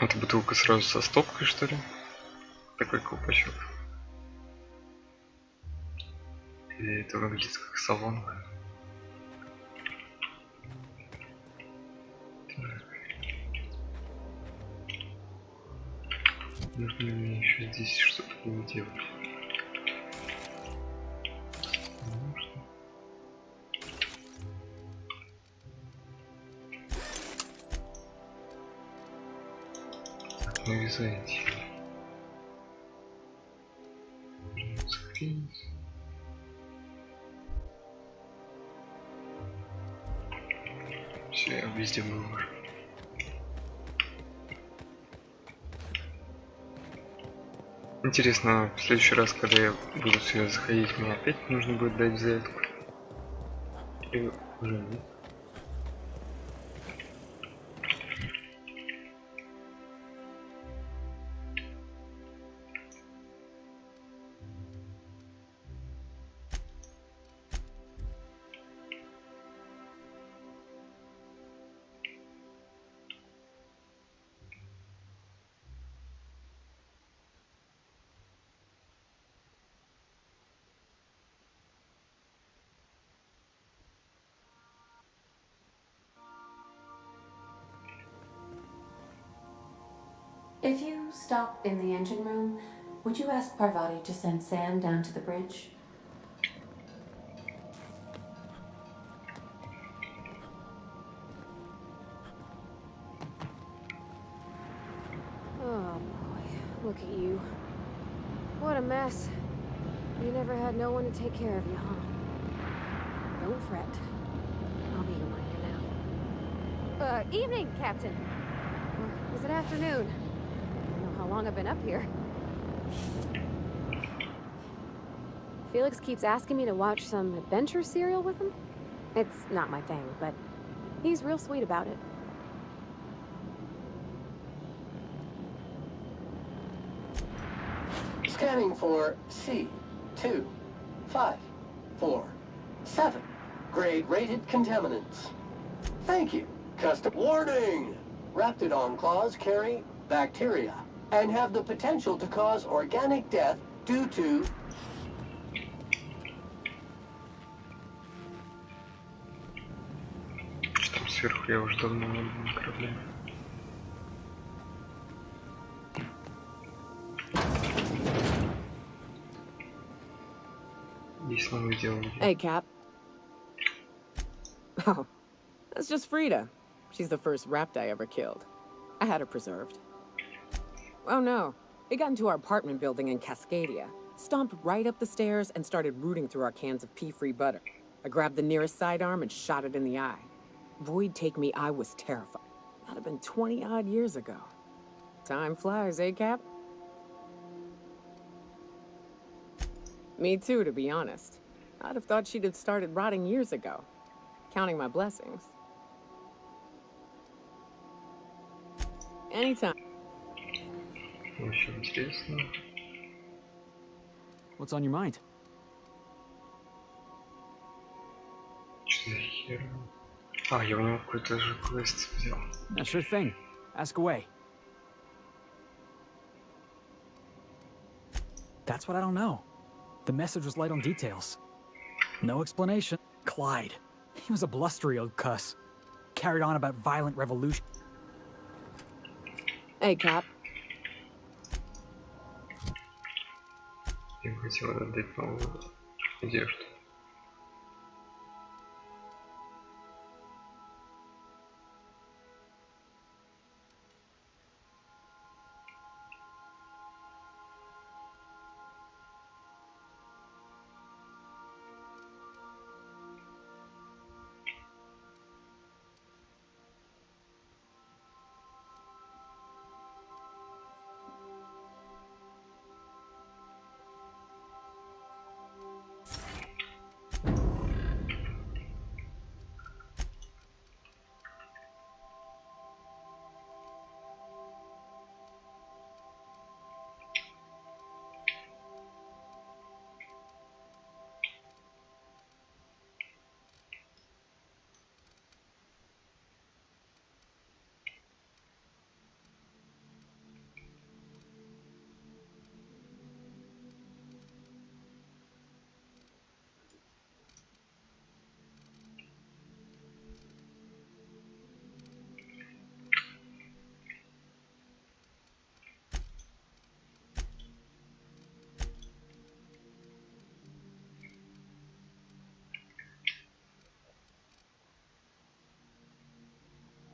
Это бутылка сразу со стопкой, что ли? Такой колпачок. Или это выглядит как солонка? Нужно мне еще здесь что-то будет делать. Навязайте. Все, я везде был уже. Интересно, в следующий раз, когда я буду сюда заходить, мне опять нужно будет дать заявку? Или уже нет? If you stop in the engine room, would you ask Parvati to send Sam down to the bridge? Oh boy, look at you. What a mess. You never had no one to take care of you, huh? Don't fret. I'll be your minder now. Evening, Captain. Or is it afternoon? I don't know how long I've been up here. Felix keeps asking me to watch some adventure serial with him. It's not my thing, but he's real sweet about it. Scanning for C2547. Grade rated contaminants. Thank you. Custom warning! Raptidon claws carry bacteria and have the potential to cause organic death due to Что там сверху, я уже давно на корабле. Здесь новое дело. Hey, Cap. Oh, that's just Frida. She's the first rapt I ever killed. I had her preserved. Oh no, it got into our apartment building in Cascadia, stomped right up the stairs and started rooting through our cans of pea-free butter. I grabbed the nearest sidearm and shot it in the eye. Void take me, I was terrified. That'd have been 20-odd years ago. Time flies, eh, Cap? Me too, to be honest. I'd have thought she'd have started rotting years ago. Counting my blessings. Anytime. Очень интересно. What's on your mind? Что за хер? А, я у него какой-то же квест взял. Yeah, sure thing. Ask away. That's what I don't know. The message was light on details. No explanation. Clyde. He was a blustery old cuss. Carried on about violent revolution. Hey, Cap. Я бы хотел отдать новую одежду.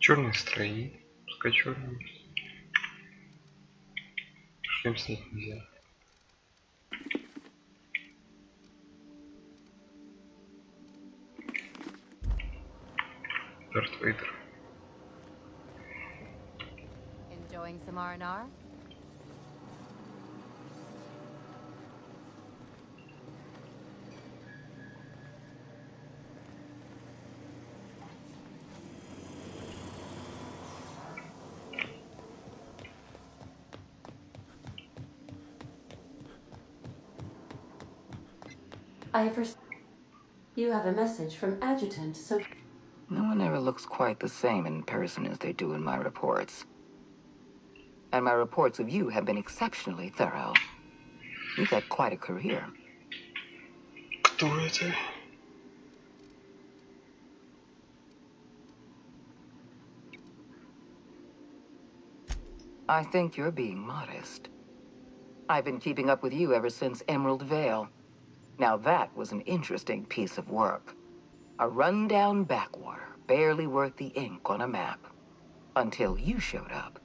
Черные строи. Пускай черные. Шлем снять нельзя. Дарт Вейдер. Enjoying some R&R? I have received. You have a message from Adjutant, so. No one ever looks quite the same in person as they do in my reports. And my reports of you have been exceptionally thorough. You've had quite a career. Кто это? I think you're being modest. I've been keeping up with you ever since Emerald Vale. Now that was an interesting piece of work. A rundown backwater, barely worth the ink on a map. Until you showed up.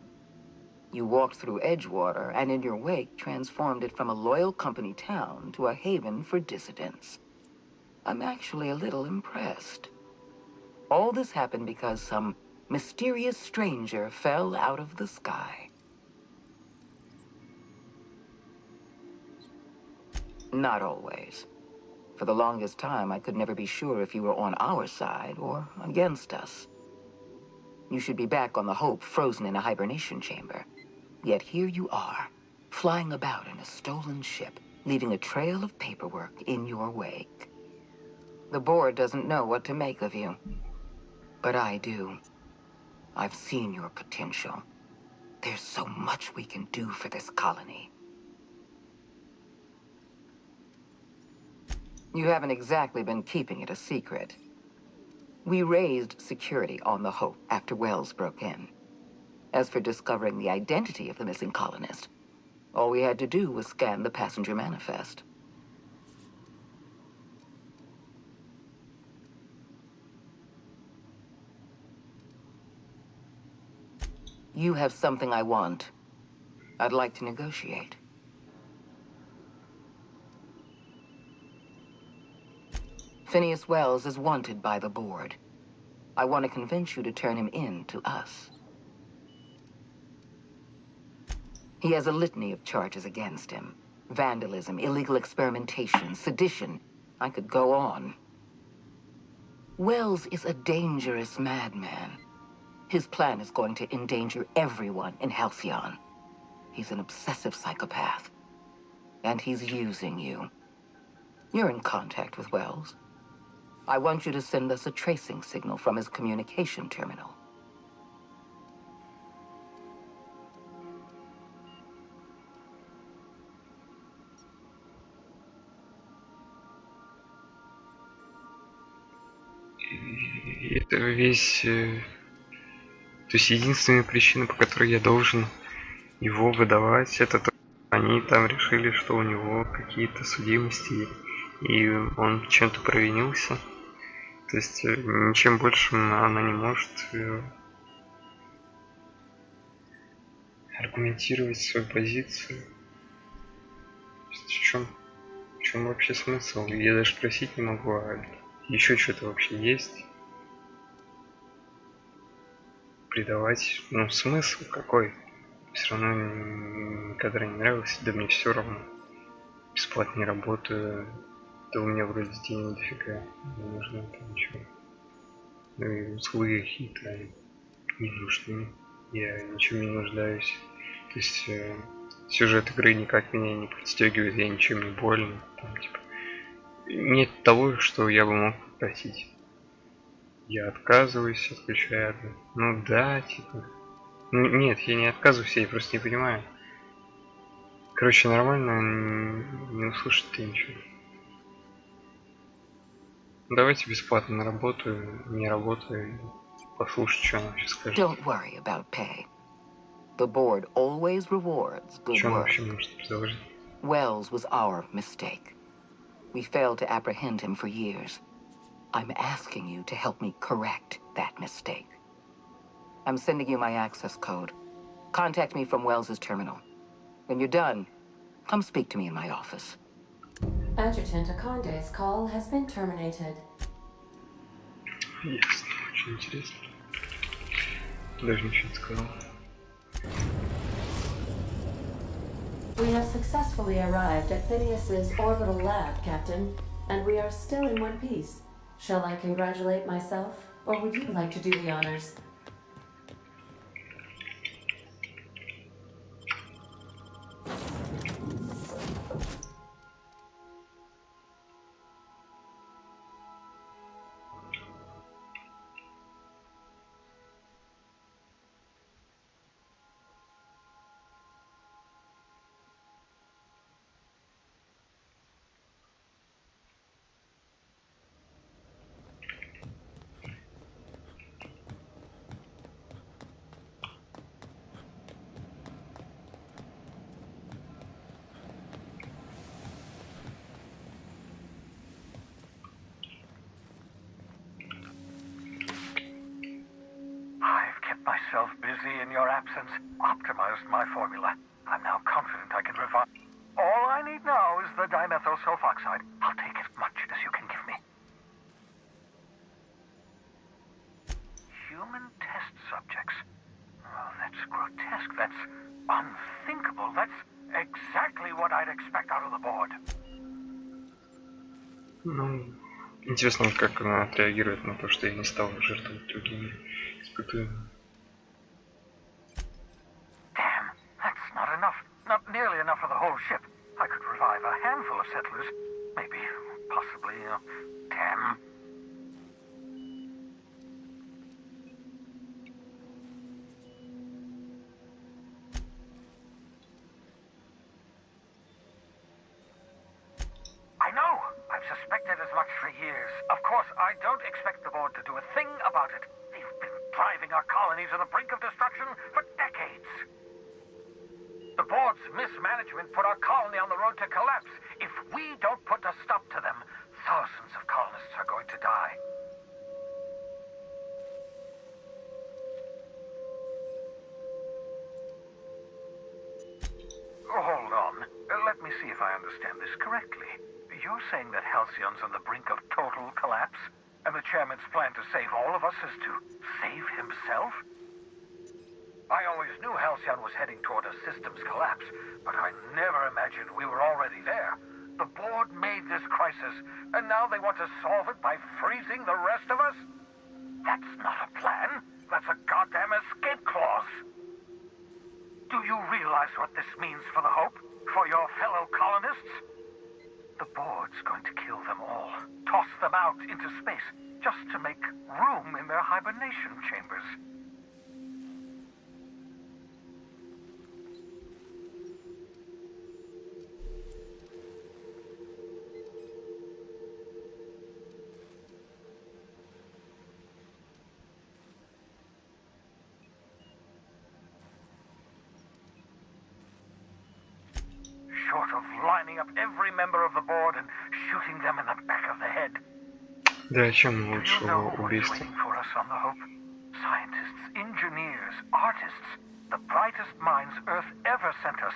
You walked through Edgewater and in your wake transformed it from a loyal company town to a haven for dissidents. I'm actually a little impressed. All this happened because some mysterious stranger fell out of the sky. Not always. For the longest time, I could never be sure if you were on our side or against us. You should be back on the Hope, frozen in a hibernation chamber. Yet here you are, flying about in a stolen ship, leaving a trail of paperwork in your wake. The board doesn't know what to make of you. But I do. I've seen your potential. There's so much we can do for this colony. You haven't exactly been keeping it a secret. We raised security on the Hope after Wells broke in. As for discovering the identity of the missing colonist, all we had to do was scan the passenger manifest. You have something I want. I'd like to negotiate. Phineas Wells is wanted by the board. I want to convince you to turn him in to us. He has a litany of charges against him. Vandalism, illegal experimentation, sedition. I could go on. Wells is a dangerous madman. His plan is going to endanger everyone in Halcyon. He's an obsessive psychopath. And he's using you. You're in contact with Wells. I want you to send us a tracing signal from his communication terminal. И это весь... То есть единственная причина, по которой я должен его выдавать, это то, что они там решили, что у него какие-то судимости, и он чем-то провинился. То есть ничем большим она не может аргументировать свою позицию. То есть в чем вообще смысл? Я даже спросить не могу, а еще что-то вообще есть? Придавать, ну, смысл какой? Все равно никогда не нравился, да мне все равно. Бесплатно не работаю, да у меня вроде денег дофига, не нужно там ничего. Ну и злые, хитрые, не нужны, я ничем не нуждаюсь. То есть сюжет игры никак меня не подстегивает, я ничем не больно. Там, типа, нет того, что я бы мог попросить. Я отказываюсь, отключаю. Ну да, типа. Ну нет, я не отказываюсь, я просто не понимаю. Короче, нормально не услышать ты ничего. Давайте бесплатно наработаю, не работаю, послушать, что она вообще скажет. Don't worry about pay. The board always rewards good Что она work. вообще может предложить? Wells was our mistake. We failed to apprehend him for years. I'm asking you to help me correct that mistake. I'm sending you my access code. Contact me from Wells's terminal. When you're done, come speak to me in my office. Adjutant Akonde's call has been terminated. Ясно, очень интересно. Даже ничего не сказал. We have successfully arrived at Phineas's orbital lab, Captain, and we are still in one piece. Shall I congratulate myself, or would you like to do the honors? I've kept myself busy in your absence, optimized my formula. I'm now confident I can revive. All I need now is the dimethyl sulfoxide. I'll take as much as you can give me. Human test subjects. Oh, that's grotesque. That's unthinkable. That's exactly what I'd expect out of the board. Ну, интересно, как она отреагирует на то, что я не стал жертвовать другими испытуемыми. Damn, that's not enough. Not nearly enough for the whole ship. I could revive a handful of settlers. Maybe, possibly, 10. I know! I've suspected as much for years. Of course, I don't expect the board to do a thing about it. They've been driving our colony to the brink of destruction for decades. The board's mismanagement put our colony on the road to collapse. If we don't put a stop to them, thousands of colonists are going to die. Hold on. Let me see if I understand this correctly. You're saying that Halcyon's on the brink of total collapse? And the chairman's plan to save all of us is to save himself? I always knew Halcyon was heading toward a systems collapse, but I never imagined we were already there. The board made this crisis, and now they want to solve it by freezing the rest of us? That's not a plan. That's a goddamn escape clause. Do you realize what this means for the Hope? For your fellow colonists? The board's going to kill them all. Toss them out into space, just to make room in their hibernation chambers. Short of lining up every member of the board and shooting them in the back of the head. Да о чем Do you лучшего know what's убийства? waiting for us on the Hope? Scientists, engineers, artists, the brightest minds Earth ever sent us,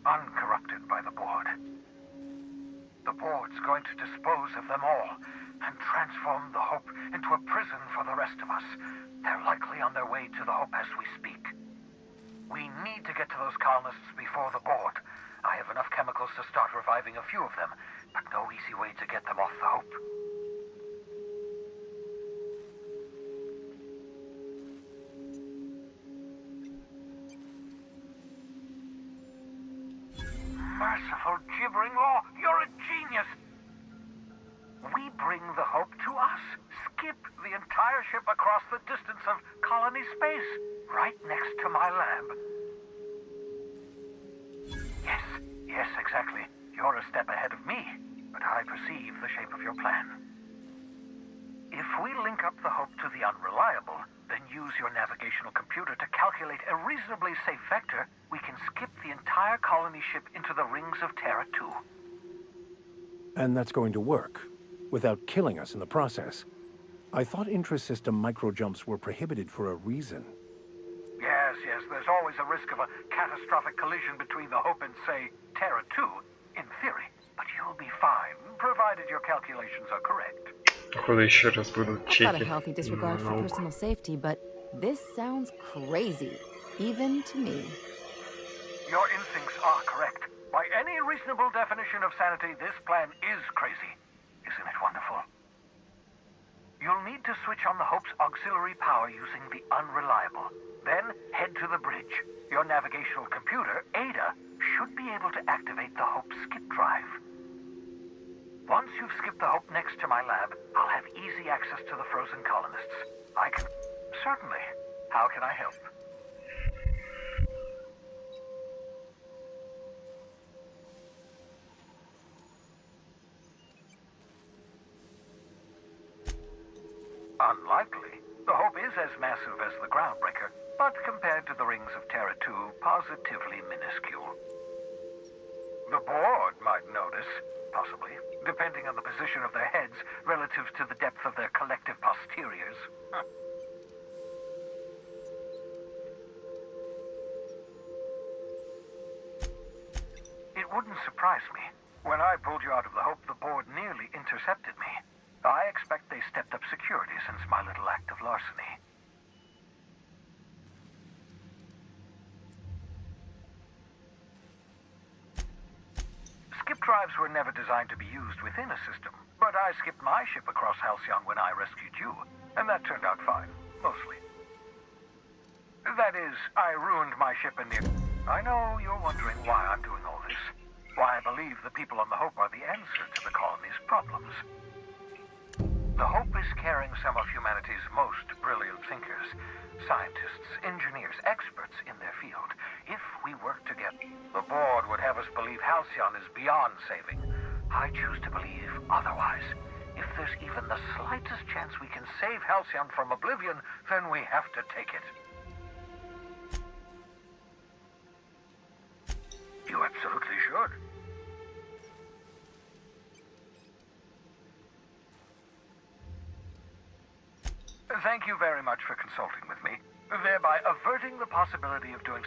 uncorrupted by the board. The board's going to dispose of them all and transform the Hope into a prison for the rest of us. They're likely on their way to the Hope as we speak. We need to get to those colonists before the board. I have enough chemicals to start reviving a few of them, but no easy way to get them off the Hope. Merciful gibbering law, you're a genius! We bring the Hope to us. Skip the entire ship across the distance of colony space, right next to my lab. Yes, exactly. You're a step ahead of me, but I perceive the shape of your plan. If we link up the Hope to the Unreliable, then use your navigational computer to calculate a reasonably safe vector, we can skip the entire colony ship into the rings of Terra 2. And that's going to work, without killing us in the process. I thought intra-system microjumps were prohibited for a reason. yes, there's always a risk of a catastrophic collision between the Hope and, say, Terra 2, in theory. But you'll be fine, provided your calculations are correct. Походу еще раз будут I've got a чеки healthy на disregard for науку. personal safety, but this sounds crazy, even to me. Your instincts are correct. By any reasonable definition of sanity, this plan is crazy. Isn't it wonderful? You'll need to switch on the Hope's auxiliary power using the Unreliable. Then head to the bridge. Your navigational computer, Ada, should be able to activate the Hope skip drive. Once you've skipped the Hope next to my lab, I'll have easy access to the frozen colonists. I can... Certainly. How can I help? Unlikely. The Hope is as massive as the Groundbreaker, but compared to the rings of Terra 2, positively minuscule. The board might notice, possibly, depending on the position of their heads relative to the depth of their collective posteriors. It wouldn't surprise me. When I pulled you out of the Hope, the board nearly intercepted me. I expect they stepped up security since my little act of larceny. Skip drives were never designed to be used within a system, but I skipped my ship across Halcyon when I rescued you, and that turned out fine, mostly. That is, I ruined my ship in the... I know you're wondering why I'm doing all this. Why I believe the people on the Hope are the answer to the colony's problems. The Hope is carrying some of humanity's most brilliant thinkers, scientists, engineers, experts in their field. If we work together, the board would have us believe Halcyon is beyond saving. I choose to believe otherwise. If there's even the slightest chance we can save Halcyon from oblivion, then we have to take it. You absolutely should. Thank you very much for consulting with me, thereby averting the possibility of doing...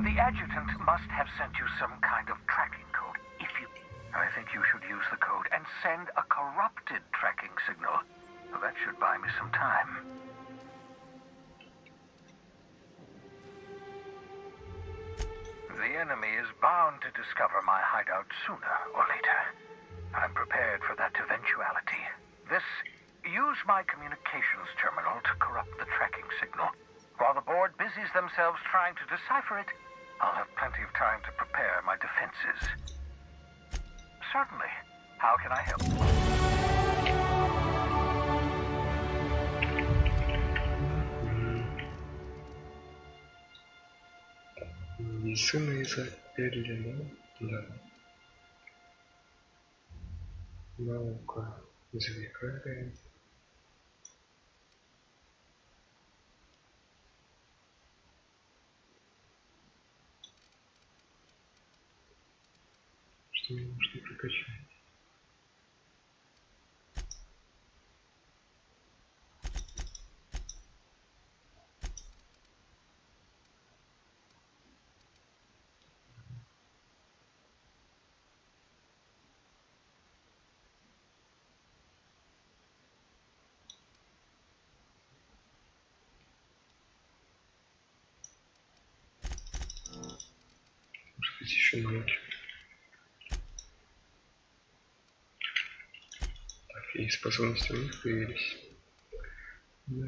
The adjutant must have sent you some kind of tracking code. If you... I think you should use the code and send a corrupted tracking signal. That should buy me some time. The enemy is bound to discover my hideout sooner or later. I'm prepared for that eventuality. Use my communications terminal to corrupt the tracking signal. While the board busies themselves trying to decipher it, I'll have plenty of time to prepare my defenses. Certainly. How can I help? Медицина из-за Берлина, да. Наука из Викария. Что мне нужно прокачать? Может быть, еще науки. Так, и способности у них появились. Да.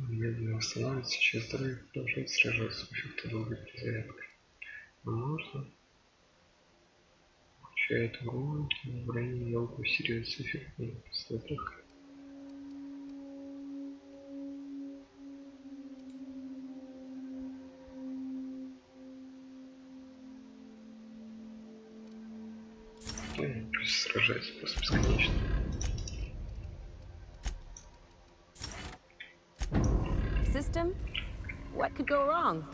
Медленно восстанавливается, сейчас здоровье продолжает сражаться с эффектом долгой перезарядкой. Можно. Включает урон, в броне елку усиливается эффект на пистолетах. Плюс сражается просто бесконечно. System? What could go wrong?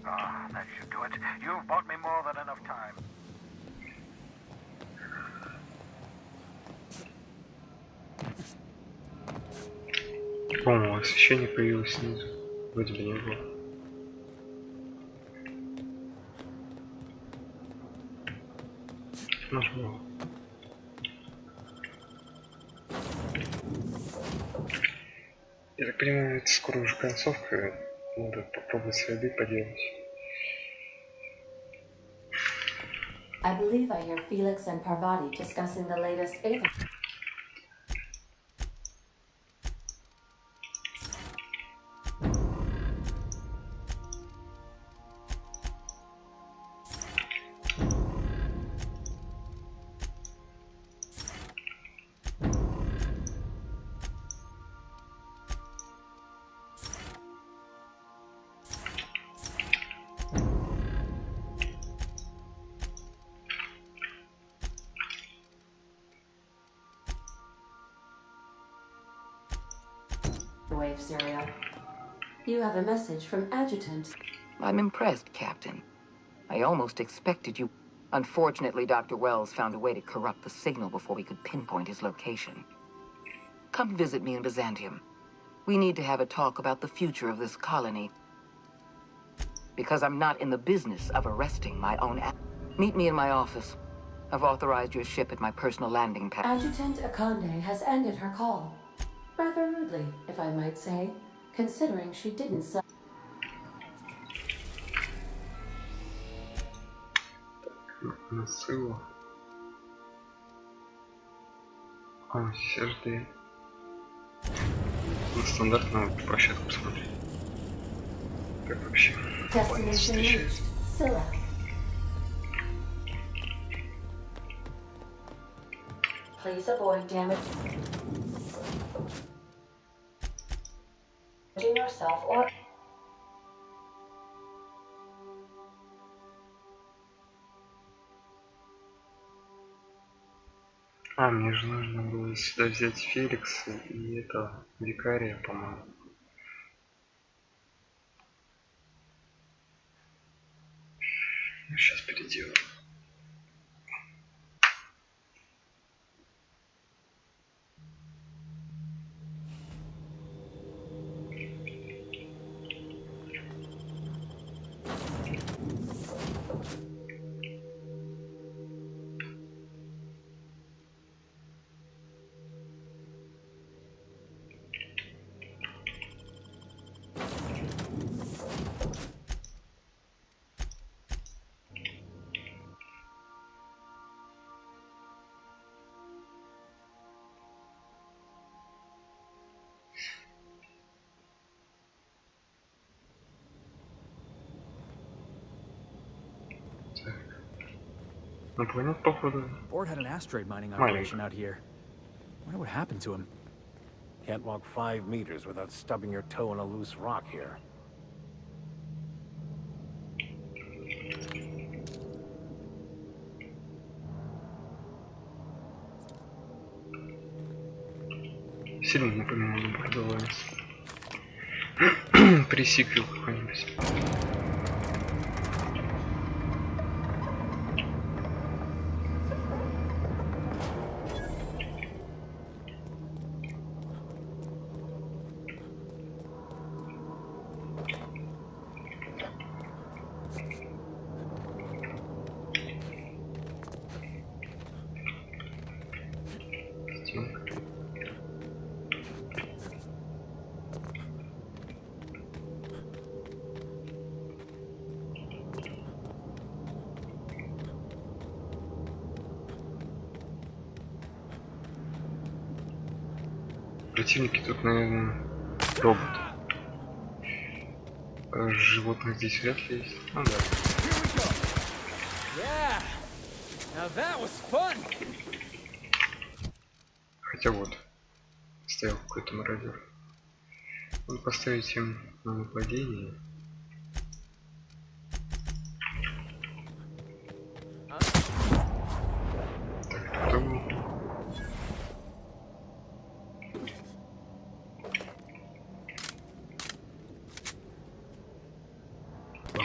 Ah, that should do it. You've bought me more than enough time. По-моему, освещение появилось снизу. Вроде бы не было. Нажму. Я так понимаю, это скоро уже концовка. Надо попробовать следы поделать. I believe I hear Felix and Parvati discussing the latest Ava. Wave serial. You have a message from Adjutant. I'm impressed, Captain. I almost expected you. Unfortunately, Dr. Wells found a way to corrupt the signal before we could pinpoint his location. Come visit me in Byzantium. We need to have a talk about the future of this colony. Because I'm not in the business of arresting my own Meet me in my office. I've authorized your ship at my personal landing pad. Adjutant Akande has ended her call. Rather rudely, if I might say, considering she didn't sell. Насыло. А, CSD. На стандартную площадку посмотреть. Как вообще? Destination reached. Scylla. Please avoid damage. Yourself or А, мне же нужно было сюда взять Феликса и это Викария, по-моему. Ну, сейчас переделаю. На планет, походу. Board had an asteroid mining operation out here. Wonder what happened to him. Can't walk 5 meters without stubbing your toe in a loose rock here. Сильно напоминаю Borderlands. Пресиквел какой-нибудь. Противники тут, наверное, роботы. Животных здесь вряд ли есть. Ну да. Хотя вот, стоял какой-то мародер. Надо поставить им на нападение. Так, кто был?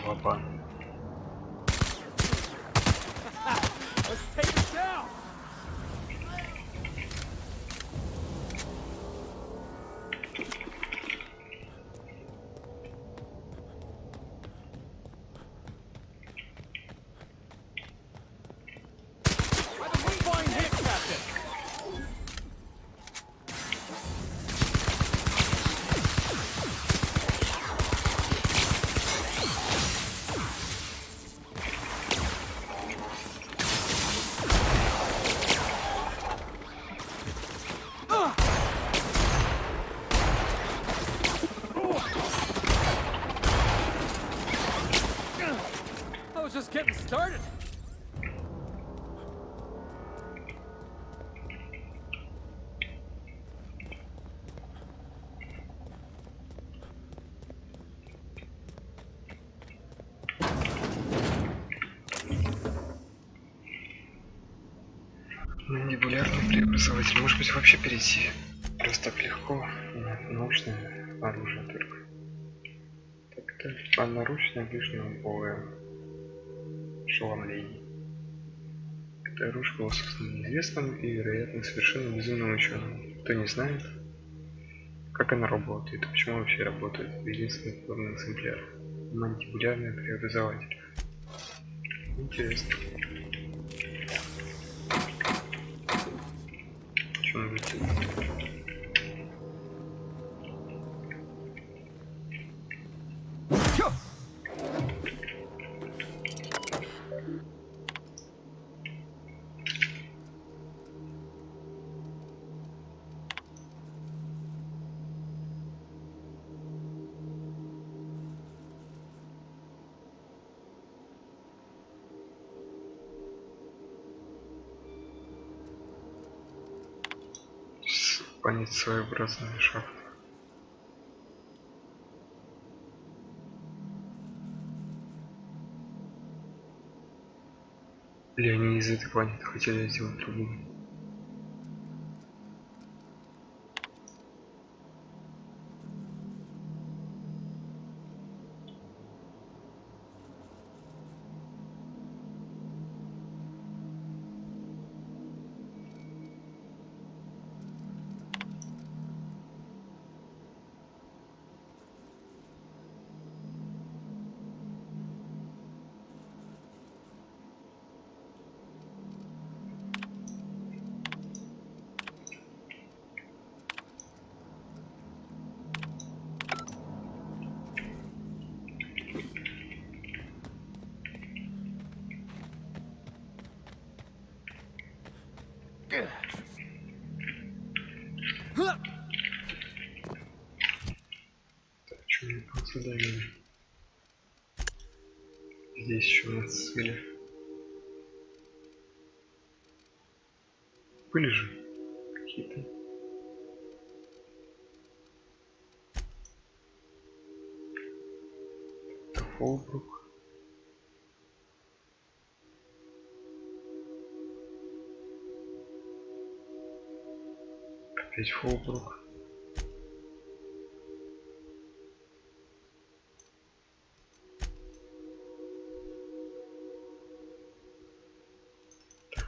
клапан. Let's take it down! Fine hit, Captain! I was just getting started. Мандибулярный преобразователь. Может быть, вообще перейти? Просто так легко. Нет, научное оружие только. Так, одноручное ближнего боя. Ошеломление. Это оружие было создано неизвестным и, вероятно, совершенно безумным ученым. Кто не знает, как оно работает и почему вообще работает. Это единственный подобный экземпляр. Мандибулярный преобразователь. Интересно. Что он летит? Понять своеобразный шаг. Или они из этой планеты хотели сделать другую? Так, что мне сюда надо? Здесь еще у нас цели. Были же какие-то. Это Фолбрук. Опять Фолбрук.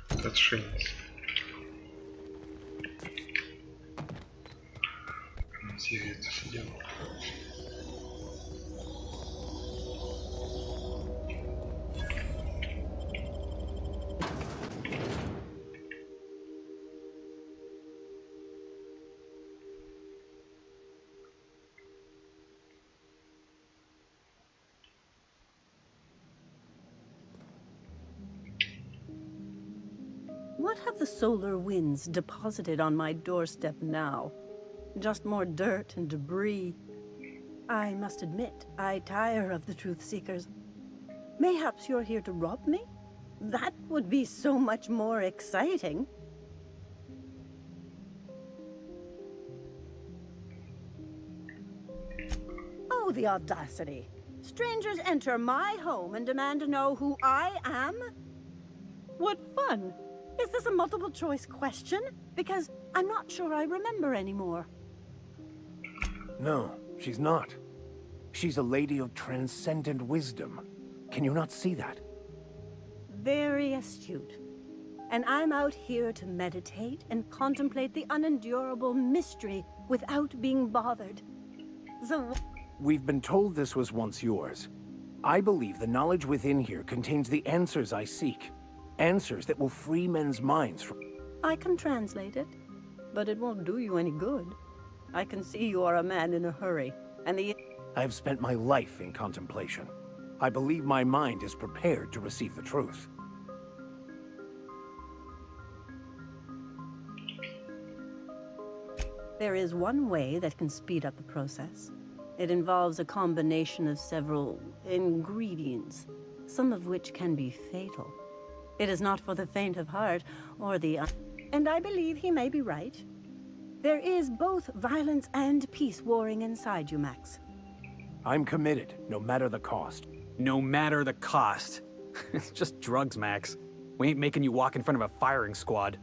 Так, отшельница. Где это сидел? What have the solar winds deposited on my doorstep now? Just more dirt and debris. I must admit, I tire of the truth seekers. Mayhaps you're here to rob me? That would be so much more exciting. Oh, the audacity. Strangers enter my home and demand to know who I am? What fun! Is this a multiple choice question? Because I'm not sure I remember anymore. No, she's not. She's a lady of transcendent wisdom. Can you not see that? Very astute. And I'm out here to meditate and contemplate the unendurable mystery without being bothered. So... We've been told this was once yours. I believe the knowledge within here contains the answers I seek. Answers that will free men's minds from... I can translate it, but it won't do you any good. I can see you are a man in a hurry, and the... I've spent my life in contemplation. I believe my mind is prepared to receive the truth. There is one way that can speed up the process. It involves a combination of several ingredients, some of which can be fatal. It is not for the faint of heart or the... And I believe he may be right. There is both violence and peace warring inside you, Max. I'm committed, no matter the cost. No matter the cost. It's just drugs, Max. We ain't making you walk in front of a firing squad.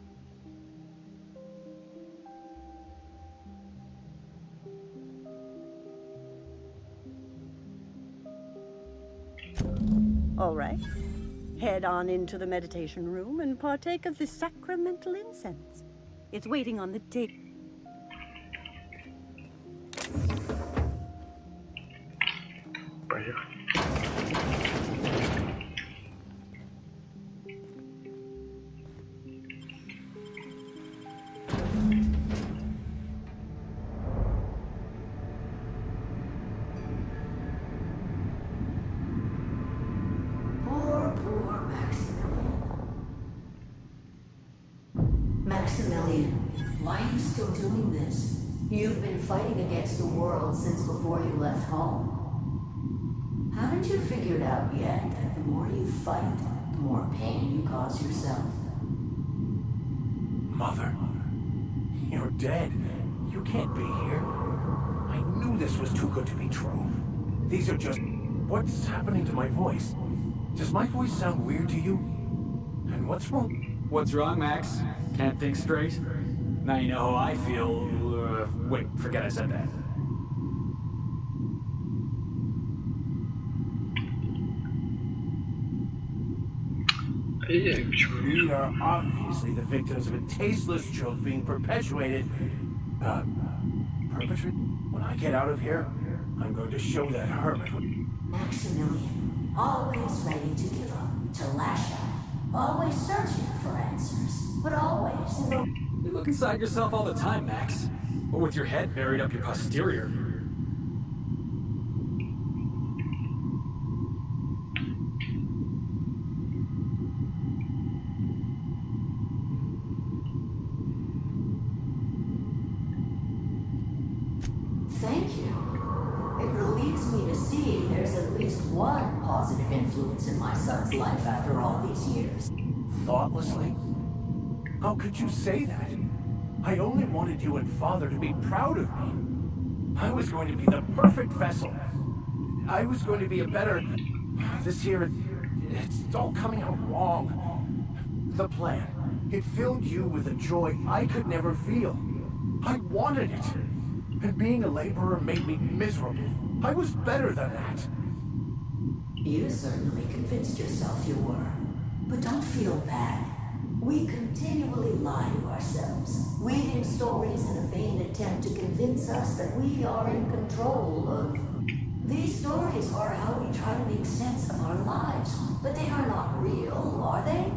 All right. Head on into the meditation room and partake of the sacramental incense. It's waiting on the table. Поехали. Poor Maximilian, why are you still doing this? You've been fighting against the world since before you left home. Haven't you figured out yet that the more you fight, the more pain you cause yourself? Mother, you're dead. You can't be here. I knew this was too good to be true. These are just... What's happening to my voice? Does my voice sound weird to you? And what's wrong? What's wrong, Max? Can't think straight? Now you know how I feel. Wait, forget I said that. We are obviously the victims of a tasteless joke being perpetuated. Perpetrated? When I get out of here, I'm going to show that hermit. Maximilian, always ready to give up, to lash out, always searching for answers, but always in the... You look inside yourself all the time, Max. Or with your head buried up your posterior. Thank you. It relieves me to see there's at least one positive influence in my son's life after all these years. Thoughtlessly? How could you say that? I only wanted you and Father to be proud of me. I was going to be the perfect vessel. I was going to be a better... This here, it's all coming out wrong. The plan, it filled you with a joy I could never feel. I wanted it. And being a laborer made me miserable. I was better than that. You certainly convinced yourself you were. But don't feel bad. We continually lie to ourselves, weaving stories in a vain attempt to convince us that we are in control of... These stories are how we try to make sense of our lives, but they are not real, are they?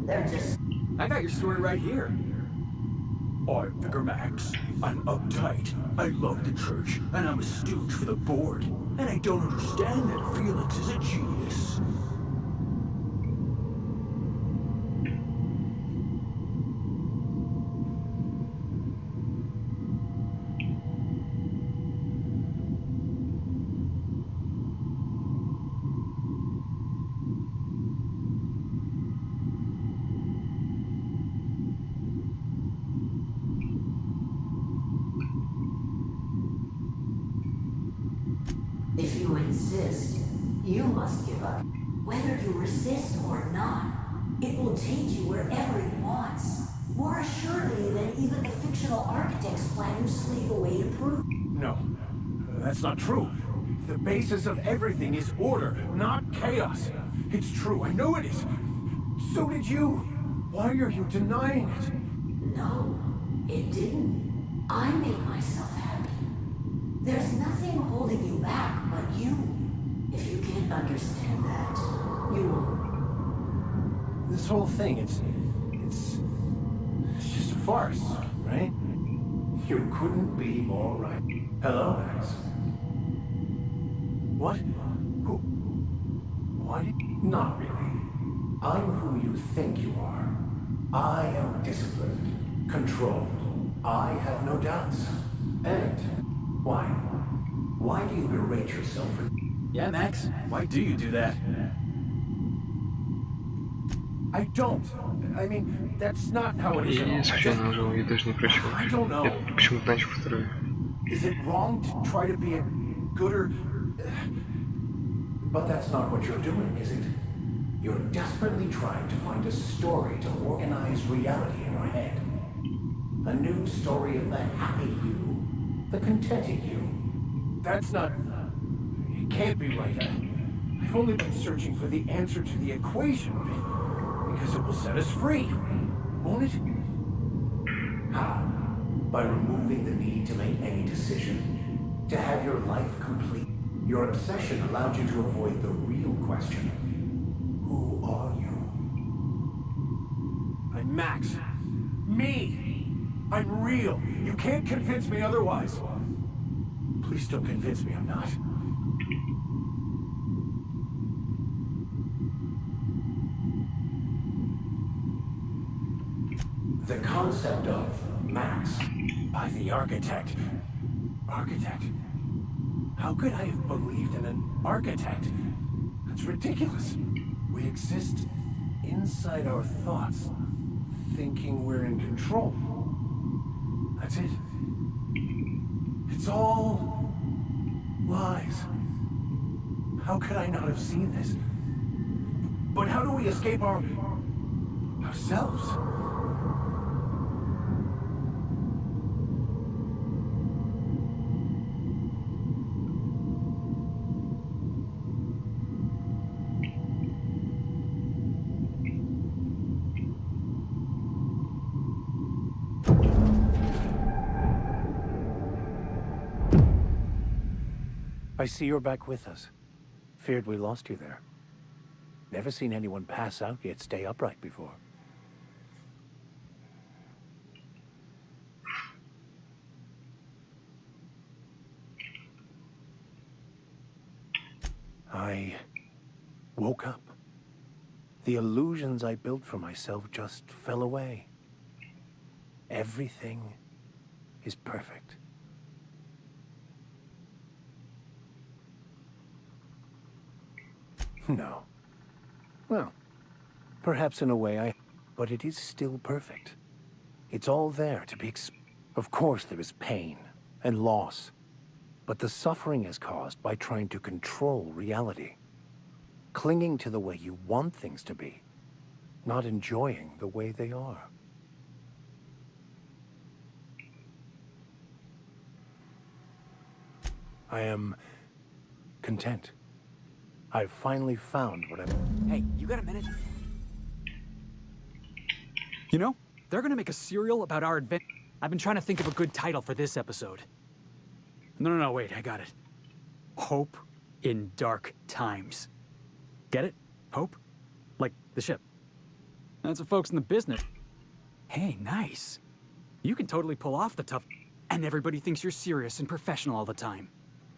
They're just... I got your story right here. I'm Vicar Max. I'm uptight. I love the church, and I'm a stooge for the board. And I don't understand that Felix is a genius. If you insist, you must give up. Whether you resist or not, it will take you wherever it wants. More assuredly than even the fictional architect's plan you slave away to prove. No, that's not true. The basis of everything is order, not chaos. It's true, I know it is. So did you. Why are you denying it? No, it didn't. I made myself happy. There's nothing holding you back but you. If you can't understand that, you won't. This whole thing, it's just a farce, right? You couldn't be more right. Hello, Max. What? Who? What? Not really. I'm who you think you are. I am disciplined, controlled. I have no doubts. And why? Why do you berate yourself for... Yeah, Max. Why do you do that? I don't. I mean, that's not how it is at all. И случайно нажал, я даже не прочел. I don't know. Я почему-то начал второй. Is it wrong to try to be a gooder? But that's not what you're doing, is it? You're desperately trying to find a story to organize reality in your head. A new story of the happy you, the contented you. That's not... It can't be right. I've only been searching for the answer to the equation, because it will set us free, won't it? How? By removing the need to make any decision, to have your life complete. Your obsession allowed you to avoid the real question. Who are you? I'm Max. Me! I'm real. You can't convince me otherwise. Please don't convince me I'm not. The concept of Max by the architect. Architect? How could I have believed in an architect? That's ridiculous. We exist inside our thoughts, thinking we're in control. That's it. It's all lies. How could I not have seen this? But how do we escape ourselves? I see you're back with us. Feared we lost you there. Never seen anyone pass out yet stay upright before. I woke up. The illusions I built for myself just fell away. Everything is perfect. No. Well, perhaps in a way but it is still perfect. It's all there to be Of course there is pain and loss, but the suffering is caused by trying to control reality. Clinging to the way you want things to be, not enjoying the way they are. I am content. I've finally found what I'm... Hey, you got a minute? You know, they're gonna make a serial about our adventure. I've been trying to think of a good title for this episode. No, wait, I got it. Hope in Dark Times. Get it? Hope? Like the ship. That's what folks in the business... Hey, nice. You can totally pull off the tough... And everybody thinks you're serious and professional all the time.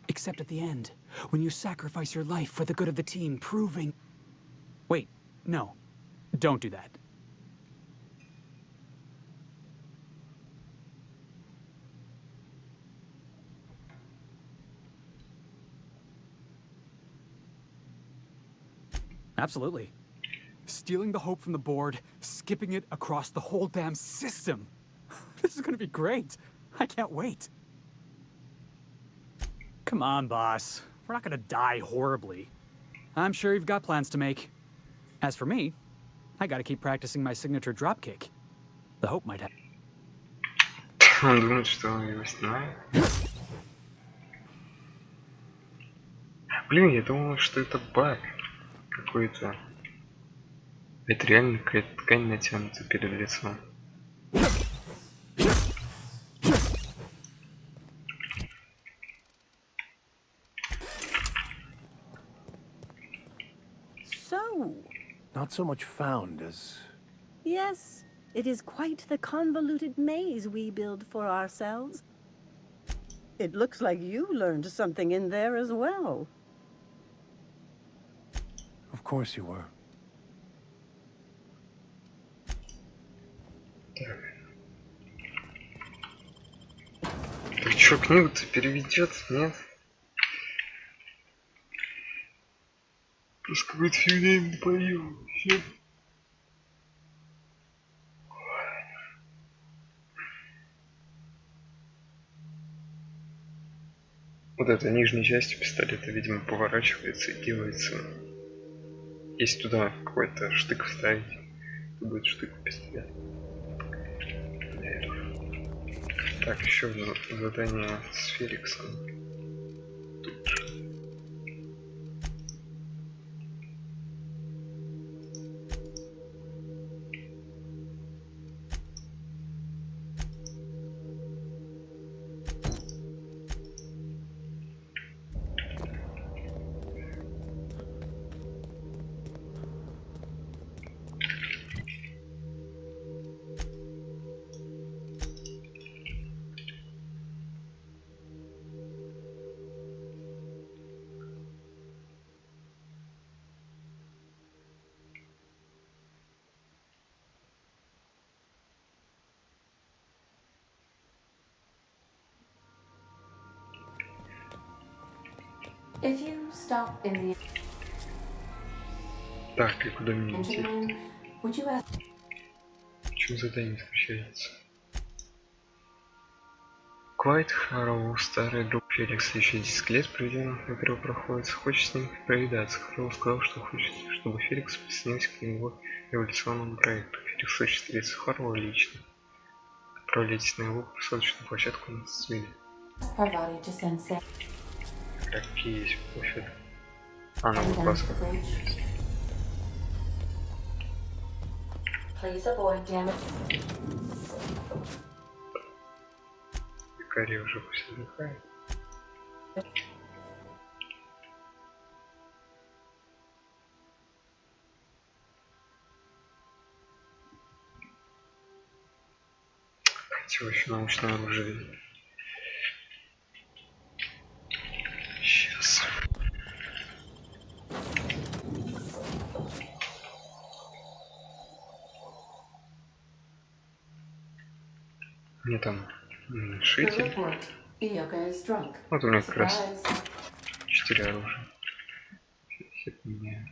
Except at the end, when you sacrifice your life for the good of the team, proving... Wait, no. Don't do that. Absolutely. Stealing the hope from the board, skipping it across the whole damn system. This is gonna be great. I can't wait. Come on, boss. We're not gonna die horribly. I'm sure you've got plans to make. As for me, I gotta keep practicing my signature dropkick. The hope might have... Он думает, что его снимает. Блин, я думал, что это баг какой-то. Это реально какая-то ткань натянута перед лицом. So, Not so much found as... yes, it is quite the convoluted maze we build for ourselves. It looks like you learned something in there as well. Of course you were. Так чё, книгу-то переведет? Нет? Просто какой-то фигня им напою. Всё. Вот эта нижняя часть пистолета, видимо, поворачивается и делается. Если туда какой-то штык вставить, то будет штык в пистолет. Так, еще задание с Феликсом. Тут же. If you stop in the Так, и куда мне идти? engine room, would you ask? Почему задание заключается? Квайт Харроу, старый друг Феликса, еще 10 лет проведенных на первопроходце, хочет с ним повидаться. Харроу сказал, что хочет, чтобы Феликс присоединился к его революционному проекту. Феликс хочет встретиться с Харроу лично. Отправляйтесь на его посадочную площадку на Цвиле. Parvati to Sensei. Какие есть площадки? А, на And down to Лукаса. the bridge. Please avoid damage. Викарий уже пусть отдыхает. Хотел еще научное оружие. Сейчас. Мне там Good шитель. report. Ioka is drunk. Вот у меня как раз Surprise. 4 оружия. Хит меняю.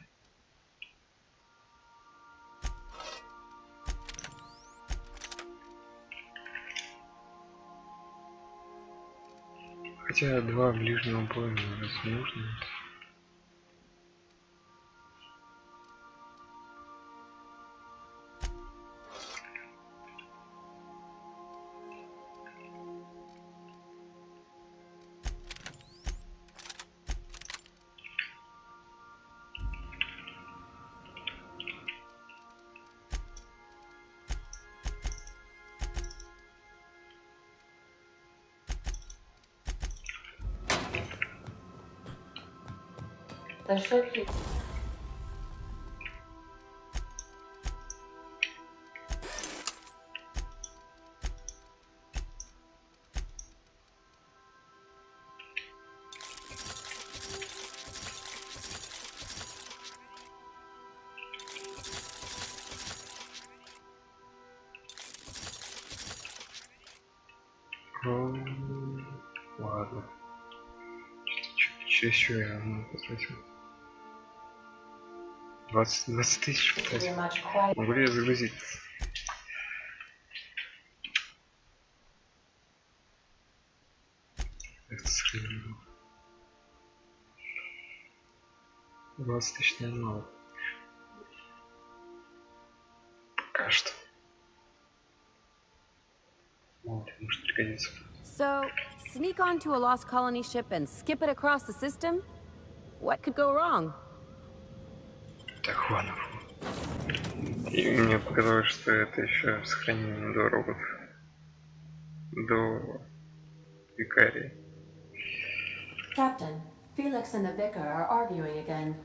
Хотя 2 ближнего боя мне разве нужно? The ship you Ладно. Что еще я потратил? 20 тысяч pretty потратил. much quiet. Могу ли я загрузить? Это сохранено. 20 тысяч не мало. Пока что. Мало ли, может пригодится. So, sneak onto a lost colony ship and skip it across the system? What could go wrong? Так, ладно. И мне показалось, что это еще сохранение до роботов. До викария. Captain, Felix and the vicar are arguing again.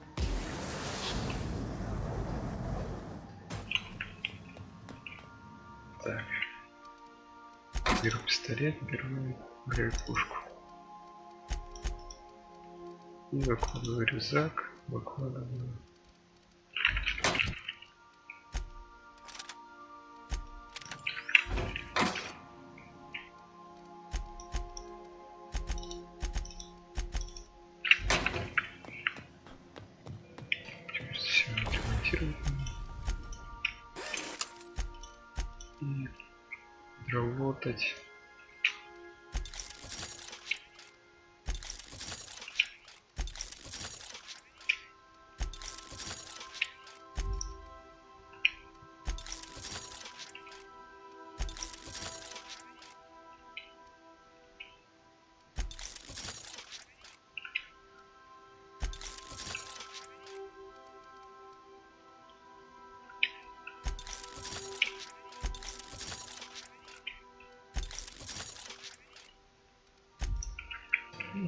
Так. Беру пистолет, беру грейпушку. И выкладываю рюкзак, выкладываю. Теперь все ремонтировать. И работать.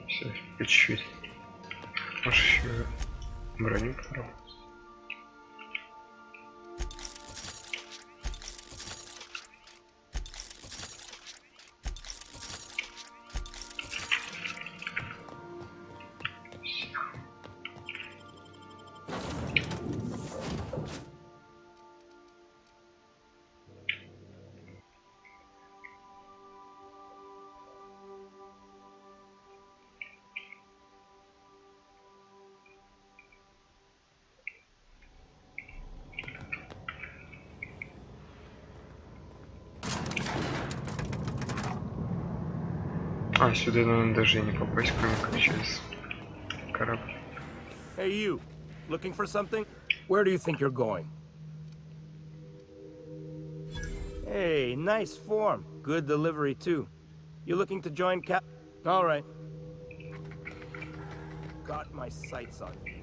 Все, по чуть-чуть. Может еще броню поработать. А, сюда, наверное, даже и не попасть, кроме как через корабль. Hey you, looking for something? Where do you think you're going? Hey, nice form. Good delivery too. You looking to join Cap? All right. Got my sights on you.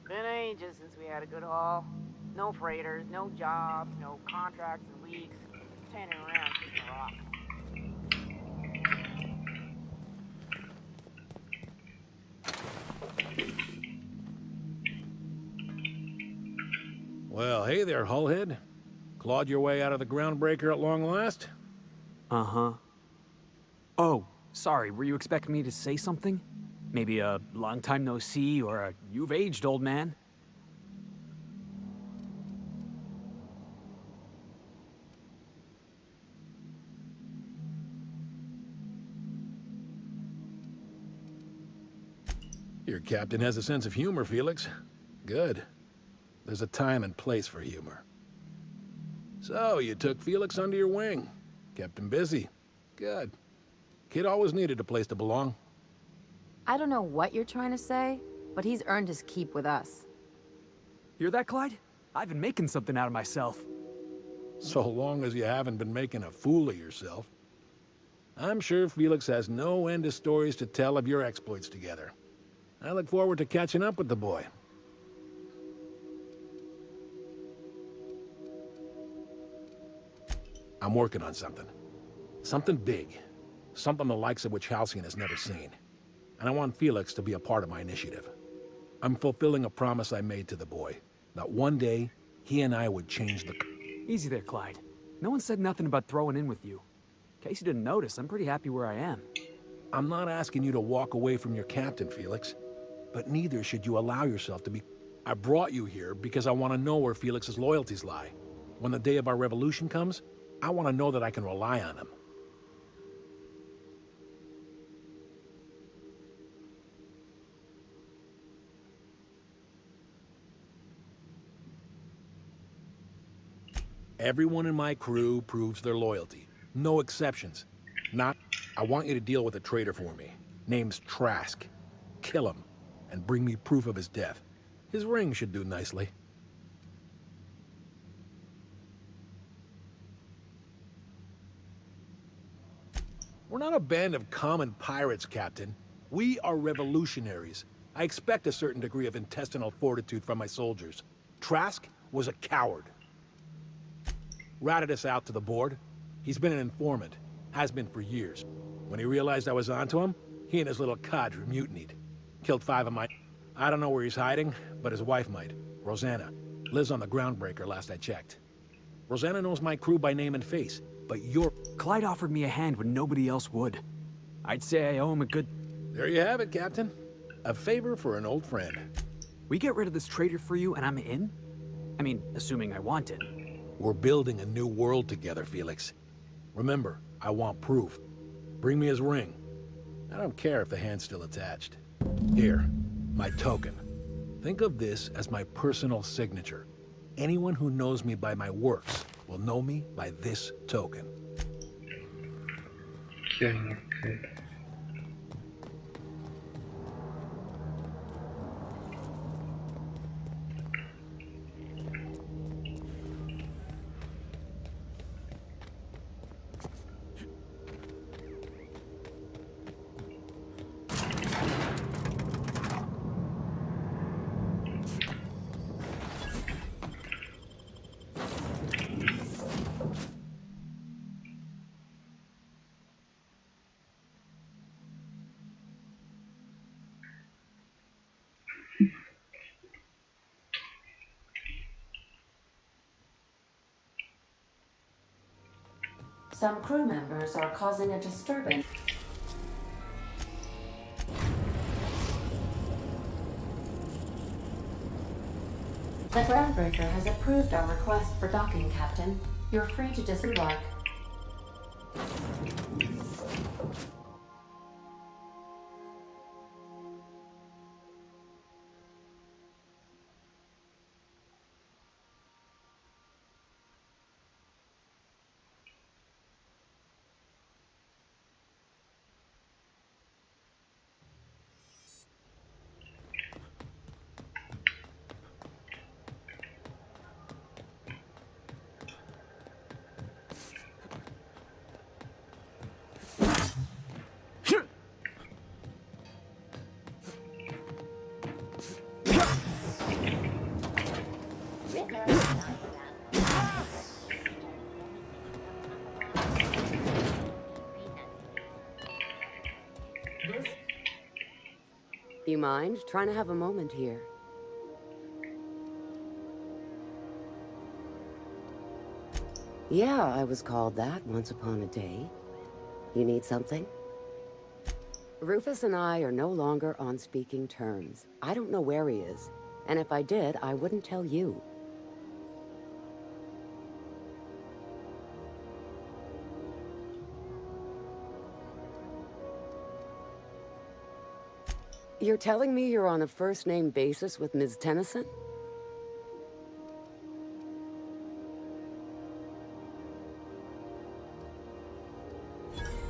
Been ages since we had a good haul. No freighters, no jobs, no contracts in weeks. Standing around kicking rocks. Well, hey there, Hullhead. Clawed your way out of the groundbreaker at long last? Uh-huh. Oh, sorry, were you expecting me to say something? Maybe a long time no see, or a you've aged, old man? Your captain has a sense of humor, Felix. Good. There's a time and place for humor. So, you took Felix under your wing. Kept him busy. Good. Kid always needed a place to belong. I don't know what you're trying to say, but he's earned his keep with us. Hear that, Clyde? I've been making something out of myself. So long as you haven't been making a fool of yourself. I'm sure Felix has no end of stories to tell of your exploits together. I look forward to catching up with the boy. I'm working on something. Something big. something the likes of which Halcyon has never seen. And I want Felix to be a part of my initiative. I'm fulfilling a promise I made to the boy, that one day, he and I would change the... Easy there, Clyde. No one said nothing about throwing in with you. In case you didn't notice, I'm pretty happy where I am. I'm not asking you to walk away from your captain, Felix. But neither should you allow yourself to be... I brought you here because I want to know where Felix's loyalties lie. When the day of our revolution comes, I want to know that I can rely on him. Everyone in my crew proves their loyalty. No exceptions. I want you to deal with a traitor for me. Name's Trask. Kill him, and bring me proof of his death. His ring should do nicely. We're not a band of common pirates, Captain. We are revolutionaries. I expect a certain degree of intestinal fortitude from my soldiers. Trask was a coward. Ratted us out to the board. He's been an informant. Has been for years. When he realized I was onto him, he and his little cadre mutinied. Killed 5 of my... I don't know where he's hiding, but his wife might. Rosanna. Lives on the Groundbreaker, last I checked. Rosanna knows my crew by name and face, but you're... Clyde offered me a hand when nobody else would. I'd say I owe him a good... There you have it, Captain. A favor for an old friend. We get rid of this traitor for you and I'm in? I mean, assuming I want it. We're building a new world together, Felix. Remember, I want proof. Bring me his ring. I don't care if the hand's still attached. Here, my token. Think of this as my personal signature. Anyone who knows me by my works will know me by this token. Some crew members are causing a disturbance. The Groundbreaker has approved our request for docking, Captain. You're free to disembark. You mind trying to have a moment here? Yeah, I was called that once upon a day. You need something? Rufus and I are no longer on speaking terms. I don't know where he is, and if I did, I wouldn't tell you. You're telling me you're on a first-name basis with Ms. Tennyson?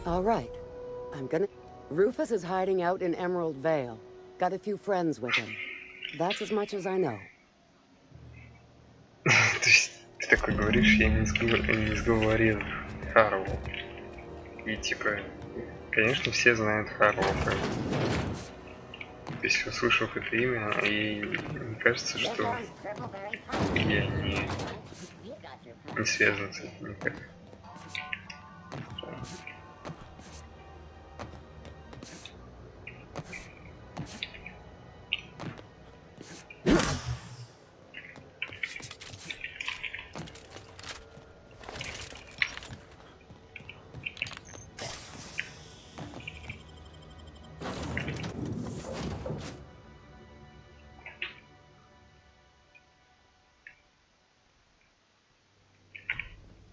All right. I'm gonna... Rufus is hiding out in Emerald Vale. Got a few friends with him. That's as much as I know. То есть ты такой говоришь, я не сговорил Харвелл. И типа, конечно, все знают Харвелл. То есть, услышав это имя, и мне кажется, что я не связан с этим никак.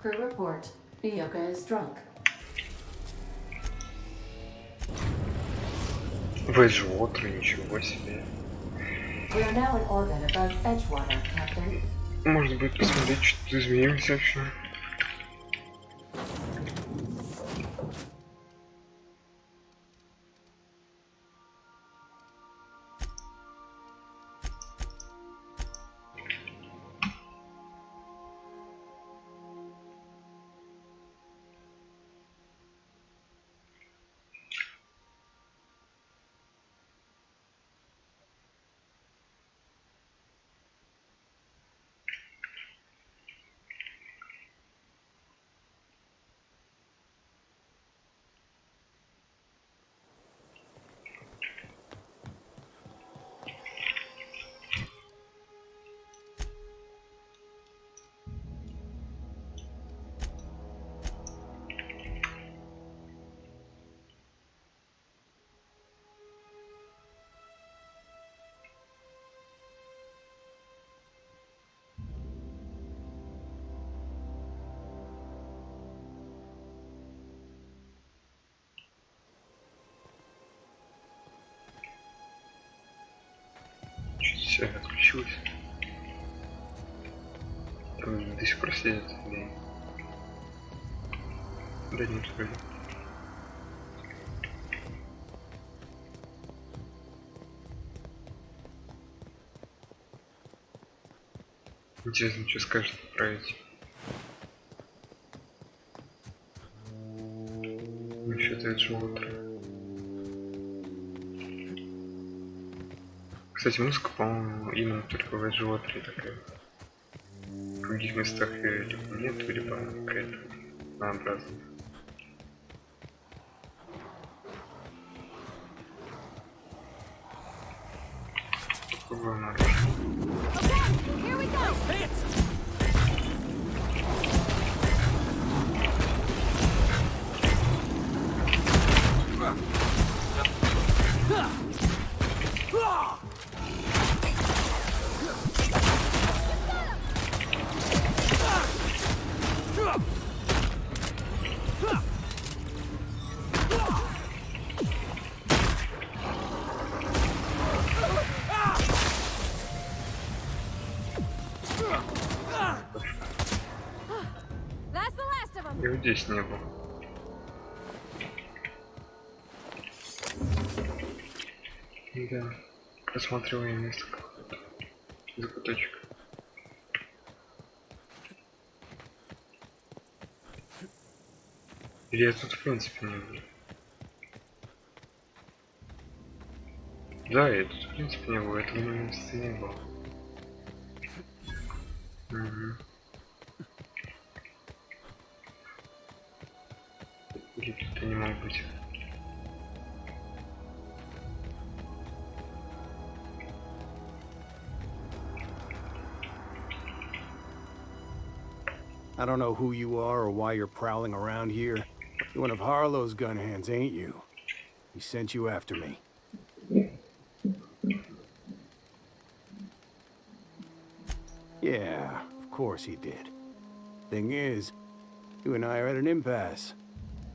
Crew report. Ioka is drunk. Веджвотер, ничего себе. We are now in orbit above Edgewater, Captain. Может быть, посмотреть, что тут изменилось вообще. Все, отключилось. До сих пор сидят. Да нет, вроде. Интересно, что скажет отправить. Насчет Эджвотера. Кстати, музыка, по-моему, именно только в Эджвотере такая. В других местах либо нет, либо какая-то однообразная. Попробуем нарушить. Его здесь не было. Да, просмотрел я место какое-то. Закуточек. Или я тут в принципе не был? Да, я тут в принципе не был, этого места не было. Угу. Или тут не мог быть. I don't know who you are or why you're prowling around here. You're one of Harlow's gun hands, ain't you? He sent you after me. Yeah, of course he did. Thing is, you and I are at an impasse.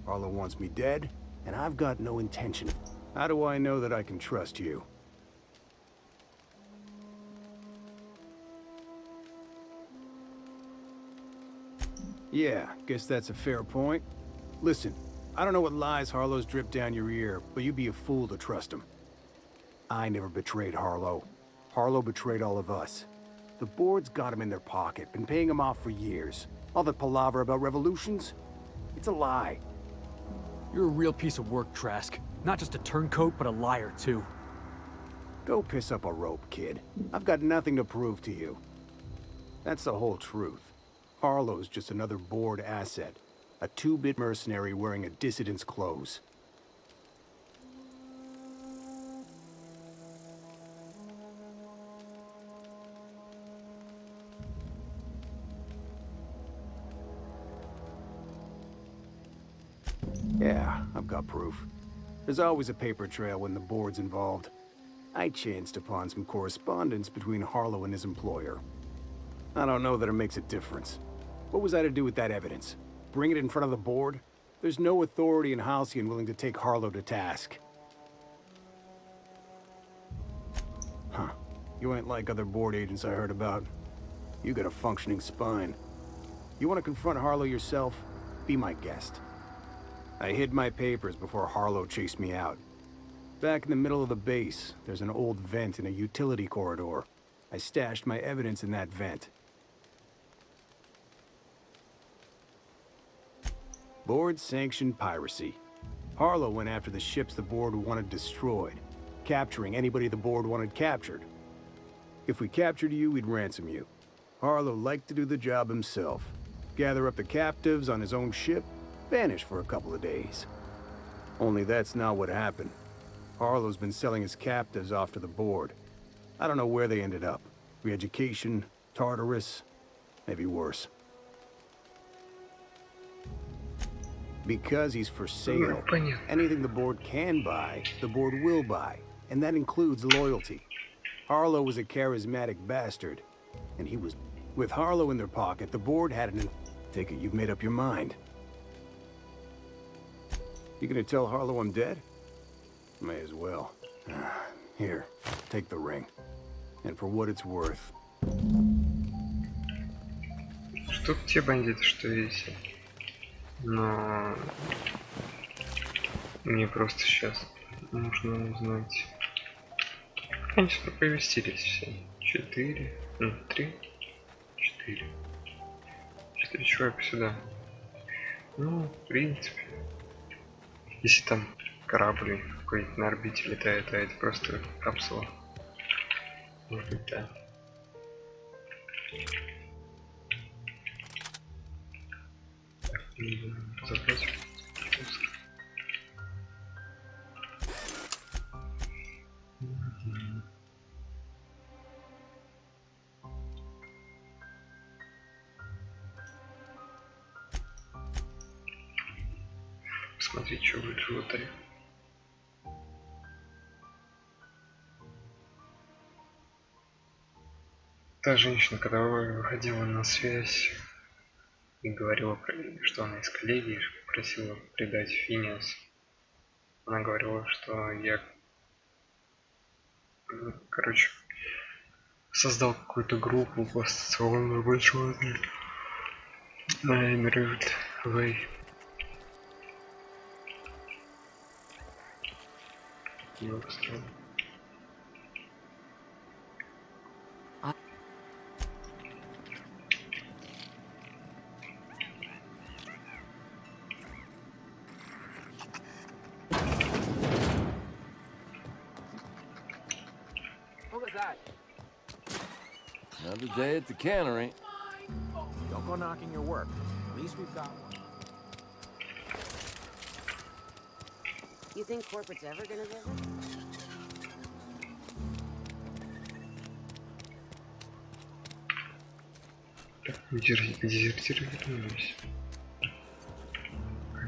Harlow wants me dead, and I've got no intention. How do I know that I can trust you? Yeah, guess that's a fair point. Listen, I don't know what lies Harlow's dripped down your ear, but you'd be a fool to trust him. I never betrayed Harlow. Harlow betrayed all of us. The board's got him in their pocket, been paying him off for years. All that palaver about revolutions? It's a lie. You're a real piece of work, Trask. Not just a turncoat, but a liar, too. Go piss up a rope, kid. I've got nothing to prove to you. That's the whole truth. Harlow's just another board asset. A two-bit mercenary wearing a dissident's clothes. Yeah, I've got proof. There's always a paper trail when the board's involved. I chanced upon some correspondence between Harlow and his employer. I don't know that it makes a difference. What was I to do with that evidence? Bring it in front of the board? There's no authority in Halcyon willing to take Harlow to task. Huh. You ain't like other board agents I heard about. You got a functioning spine. You want to confront Harlow yourself? Be my guest. I hid my papers before Harlow chased me out. Back in the middle of the base, there's an old vent in a utility corridor. I stashed my evidence in that vent. Board-sanctioned piracy. Harlow went after the ships the board wanted destroyed, capturing anybody the board wanted captured. If we captured you, we'd ransom you. Harlow liked to do the job himself. Gather up the captives on his own ship, vanish for a couple of days. Only that's not what happened. Harlow's been selling his captives off to the board. I don't know where they ended up. Re-education, Tartarus, maybe worse. Because he's for sale, anything the board can buy, the board will buy, and that includes loyalty. Harlow was a charismatic bastard, and he was... With Harlow in their pocket, the board had an... Take it you've made up your mind. You gonna tell Harlow I'm dead? May as well. Here, take the ring. And for what it's worth. Тут те бандиты, что видите. Но мне просто сейчас нужно узнать. Они сюда повестились все. 4, 3, 4. 4 человека сюда. Ну, в принципе. Если там корабль какой-нибудь на орбите летает, а это просто капсула. Может быть, да. Забрать. Посмотреть, что будет в животе. Та женщина, которая выходила на связь и говорила, что она из коллегии, просила предать Финиас. Она говорила, что я, короче, создал какую-то группу по социальному большому на Эмеральд Вэй. Много странно. Another day at the cannery. Don't go knocking your work. At least we've got one. You think corporate's ever gonna visit? Так, дезертиры вернулись.